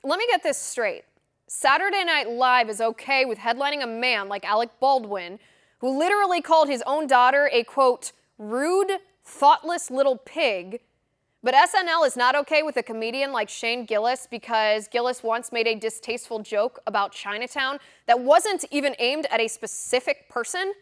let me get this straight. Saturday Night Live is okay with headlining a man like Alec Baldwin, who literally called his own daughter a, quote, rude, thoughtless little pig. But SNL is not okay with a comedian like Shane Gillis because Gillis once made a distasteful joke about Chinatown that wasn't even aimed at a specific person.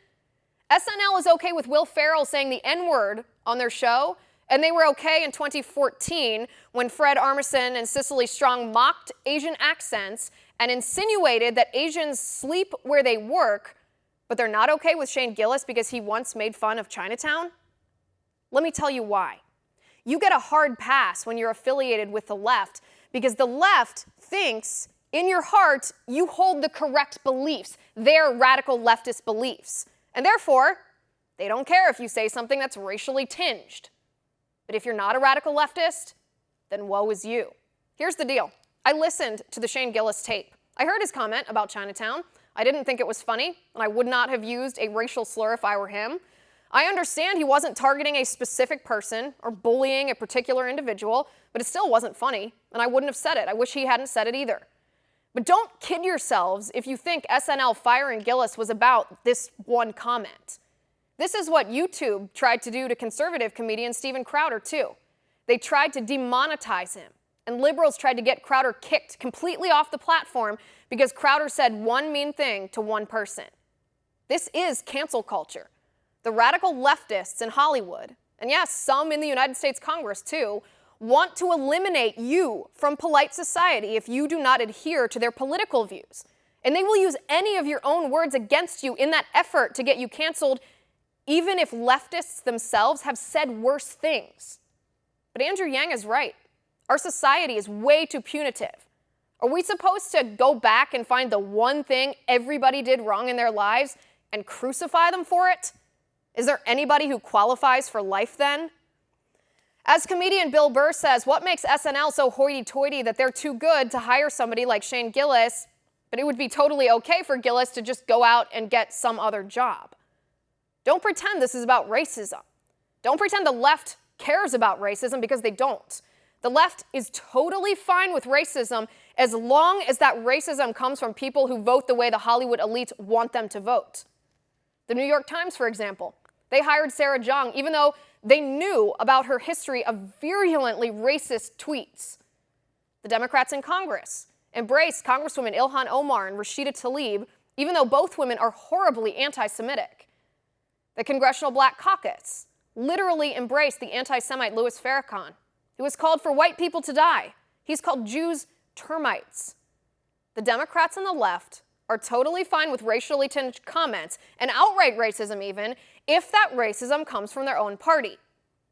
SNL is okay with Will Ferrell saying the N-word on their show, and they were okay in 2014 when Fred Armisen and Cicely Strong mocked Asian accents and insinuated that Asians sleep where they work, but they're not okay with Shane Gillis because he once made fun of Chinatown? Let me tell you why. You get a hard pass when you're affiliated with the left because the left thinks in your heart you hold the correct beliefs, their radical leftist beliefs. And therefore, they don't care if you say something that's racially tinged. But if you're not a radical leftist, then woe is you. Here's the deal. I listened to the Shane Gillis tape. I heard his comment about Chinatown. I didn't think it was funny, and I would not have used a racial slur if I were him. I understand he wasn't targeting a specific person or bullying a particular individual, but it still wasn't funny, and I wouldn't have said it. I wish he hadn't said it either. But don't kid yourselves if you think SNL firing Gillis was about this one comment. This is what YouTube tried to do to conservative comedian Steven Crowder, too. They tried to demonetize him, and liberals tried to get Crowder kicked completely off the platform because Crowder said one mean thing to one person. This is cancel culture. The radical leftists in Hollywood, and yes, some in the United States Congress too, want to eliminate you from polite society if you do not adhere to their political views. And they will use any of your own words against you in that effort to get you canceled, even if leftists themselves have said worse things. But Andrew Yang is right. Our society is way too punitive. Are we supposed to go back and find the one thing everybody did wrong in their lives and crucify them for it? Is there anybody who qualifies for life then? As comedian Bill Burr says, what makes SNL so hoity-toity that they're too good to hire somebody like Shane Gillis, but it would be totally okay for Gillis to just go out and get some other job? Don't pretend this is about racism. Don't pretend the left cares about racism because they don't. The left is totally fine with racism as long as that racism comes from people who vote the way the Hollywood elites want them to vote. The New York Times, for example, they hired Sarah Jeong even though they knew about her history of virulently racist tweets. The Democrats in Congress embraced Congresswomen Ilhan Omar and Rashida Tlaib, even though both women are horribly anti-Semitic. The Congressional Black Caucus literally embraced the anti-Semite Louis Farrakhan, who has called for white people to die. He's called Jews termites. The Democrats and the left are totally fine with racially tinged comments, and outright racism even, if that racism comes from their own party.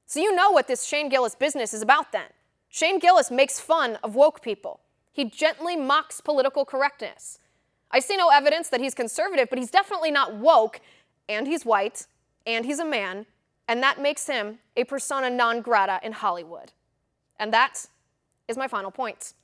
So you know what this Shane Gillis business is about then. Shane Gillis makes fun of woke people. He gently mocks political correctness. I see no evidence that he's conservative, but he's definitely not woke, and he's white, and he's a man, and that makes him a persona non grata in Hollywood. And that is my final point.